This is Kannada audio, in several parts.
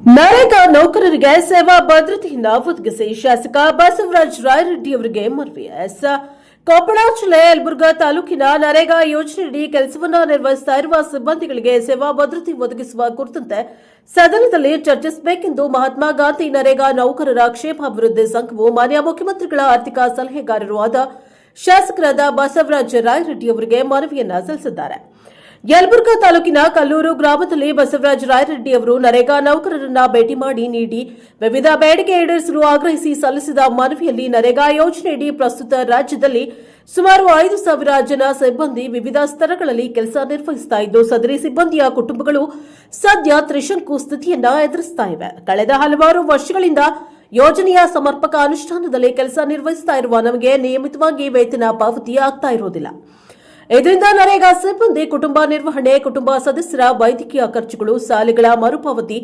ನರೇಗಾ ನೌಕರರಿಗೆ ಸೇವಾ ಭದ್ರತೆಯಿಂದ ಒದಗಿಸಿ ಶಾಸಕ ಬಸವರಾಜ ರಾಯರೆಡ್ಡಿ ಅವರಿಗೆ ಮನವಿ. ಕೊಪ್ಪಳ ಜಿಲ್ಲೆ ಯಲಬುರ್ಗಾ ತಾಲೂಕಿನ ನರೇಗಾ ಯೋಜನೆಯಡಿ ಕೆಲಸವನ್ನು ನಿರ್ವಹಿಸುತ್ತಾ ಇರುವ ಸಿಬ್ಬಂದಿಗಳಿಗೆ ಸೇವಾ ಭದ್ರತೆ ಒದಗಿಸುವ ಕುರಿತಂತೆ ಸದನದಲ್ಲಿ ಚರ್ಚಿಸಬೇಕೆಂದು ಮಹಾತ್ಮ ಗಾಂಧಿ ನರೇಗಾ ನೌಕರರ ಕ್ಷೇಮಾಭಿವೃದ್ಧಿ ಸಂಘವು ಮಾನ್ಯ ಮುಖ್ಯಮಂತ್ರಿಗಳ ಆರ್ಥಿಕ ಸಲಹೆಗಾರರೂ ಆದ ಶಾಸಕರಾದ ಬಸವರಾಜ ರಾಯರೆಡ್ಡಿ ಅವರಿಗೆ ಮನವಿಯನ್ನ ಸಲ್ಲಿಸಿದ್ದಾರೆ. ಯಲಬುರ್ಗಾ ತಾಲೂಕಿನ ಕಲ್ಲೂರು ಗ್ರಾಮದಲ್ಲಿ ಬಸವರಾಜ ರಾಯರೆಡ್ಡಿ ಅವರು ನರೇಗಾ ನೌಕರರನ್ನ ಭೇಟಿ ಮಾಡಿ ನೀಡಿ ವಿವಿಧ ಬೇಡಿಕೆ ಈಡೇರಿಸಲು ಆಗ್ರಹಿಸಿ ಸಲ್ಲಿಸಿದ ಮನವಿಯಲ್ಲಿ ನರೇಗಾ ಯೋಜನೆಯಡಿ ಪ್ರಸ್ತುತ ರಾಜ್ಯದಲ್ಲಿ ಸುಮಾರು 5,000 ಜನ ಸಿಬ್ಬಂದಿ ವಿವಿಧ ಸ್ತರಗಳಲ್ಲಿ ಕೆಲಸ ನಿರ್ವಹಿಸುತ್ತಿದ್ದು ಸದರಿ ಸಿಬ್ಬಂದಿಯ ಕುಟುಂಬಗಳು ಸದ್ಯ ತ್ರಿಶಂಕು ಸ್ಥಿತಿಯನ್ನ ಎದುರಿಸುತ್ತಿವೆ. ಕಳೆದ ಹಲವಾರು ವರ್ಷಗಳಿಂದ ಯೋಜನೆಯ ಸಮರ್ಪಕ ಅನುಷ್ಠಾನದಲ್ಲಿ ಕೆಲಸ ನಿರ್ವಹಿಸುತ್ತಾ ಇರುವ ನಮಗೆ ನಿಯಮಿತವಾಗಿ ವೇತನ ಪಾವತಿ ಆಗ್ತಾ ಇರುವುದಿಲ್ಲ. ಇದರಿಂದ ನರೇಗಾ ಸಿಬ್ಬಂದಿ ಕುಟುಂಬ ನಿರ್ವಹಣೆ, ಕುಟುಂಬ ಸದಸ್ಯರ ವೈದ್ಯಕೀಯ ಖರ್ಚುಗಳು, ಸಾಲಗಳ ಮರುಪಾವತಿ,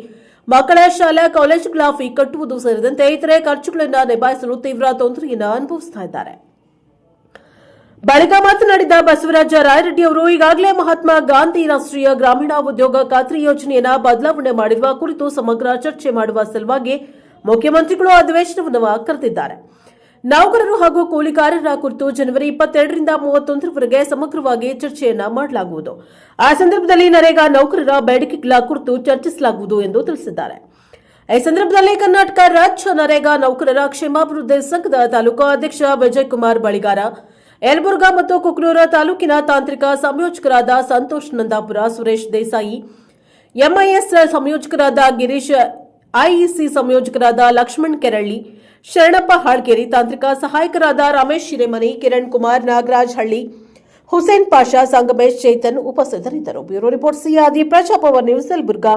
ಮಕ್ಕಳ ಶಾಲಾ ಕಾಲೇಜುಗಳ ಫೀ ಕಟ್ಟುವುದು ಸೇರಿದಂತೆ ಇತರೆ ಖರ್ಚುಗಳನ್ನು ನಿಭಾಯಿಸಲು ತೀವ್ರ ತೊಂದರೆಯನ್ನು ಅನುಭವಿಸುತ್ತಿದ್ದಾರೆ. ಬಳಿಕ ಮಾತನಾಡಿದ ಬಸವರಾಜ ರಾಯರೆಡ್ಡಿ ಅವರು ಈಗಾಗಲೇ ಮಹಾತ್ಮ ಗಾಂಧಿ ರಾಷ್ಟ್ರೀಯ ಗ್ರಾಮೀಣ ಉದ್ಯೋಗ ಖಾತ್ರಿ ಯೋಜನೆಯನ್ನು ಬದಲಾವಣೆ ಮಾಡಿರುವ ಕುರಿತು ಸಮಗ್ರ ಚರ್ಚೆ ಮಾಡುವ ಸಲುವಾಗಿ ಮುಖ್ಯಮಂತ್ರಿಗಳು ಅಧಿವೇಶನವನ್ನು ಕರೆದಿದ್ದಾರೆ. ನೌಕರರು ಹಾಗೂ ಕೂಲಿಕಾರರ ಕುರಿತು ಜನವರಿ 22ರಿಂದ 31ರವರೆಗೆ ಸಮಗ್ರವಾಗಿ ಚರ್ಚೆಯನ್ನ ಮಾಡಲಾಗುವುದು. ಆ ಸಂದರ್ಭದಲ್ಲಿ ನರೇಗಾ ನೌಕರರ ಬೇಡಿಕೆಗಳ ಕುರಿತು ಚರ್ಚಿಸಲಾಗುವುದು ಎಂದು ತಿಳಿಸಿದ್ದಾರೆ. ಈ ಸಂದರ್ಭದಲ್ಲಿ ಕರ್ನಾಟಕ ರಾಜ್ಯ ನರೇಗಾ ನೌಕರರ ಕ್ಷೇಮಾಭಿವೃದ್ಧಿ ಸಂಘದ ತಾಲೂಕು ಅಧ್ಯಕ್ಷ ವಿಜಯಕುಮಾರ್ ಬಳಿಗಾರ, ಯಲಬುರ್ಗಾ ಮತ್ತು ಕುಕ್ನೂರ ತಾಲೂಕಿನ ತಾಂತ್ರಿಕ ಸಂಯೋಜಕರಾದ ಸಂತೋಷ್ ನಂದಾಪುರ, ಸುರೇಶ್ ದೇಸಾಯಿ, ಎಂಐಎಸ್ ಸಂಯೋಜಕರಾದ ಗಿರೀಶ್, ಐಇಸಿ ಸಂಯೋಜಕರಾದ ಲಕ್ಷ್ಮಣ್ ಕೆರಳ್ಳಿ, ಶರಣಪ್ಪ ಹಾಳ್ಕೇರಿ, ತಾಂತ್ರಿಕ ಸಹಾಯಕರಾದ ರಮೇಶ್ ಹಿರೇಮನಿ, ಕಿರಣ್ ಕುಮಾರ್, ನಾಗರಾಜ್ ಹಳ್ಳಿ, ಹುಸೇನ್ ಪಾಷಾ, ಸಂಗಮೇಶ್, ಚೇತನ್ ಉಪಸ್ಥಿತರಿದ್ದರು. ಬ್ಯೂರೋ ರಿಪೋರ್ಟ್ ಸಿಯಾದಿ, ಪ್ರಜಾಪವರ್ ನ್ಯೂಸ್, ಯಲಬುರ್ಗಾ.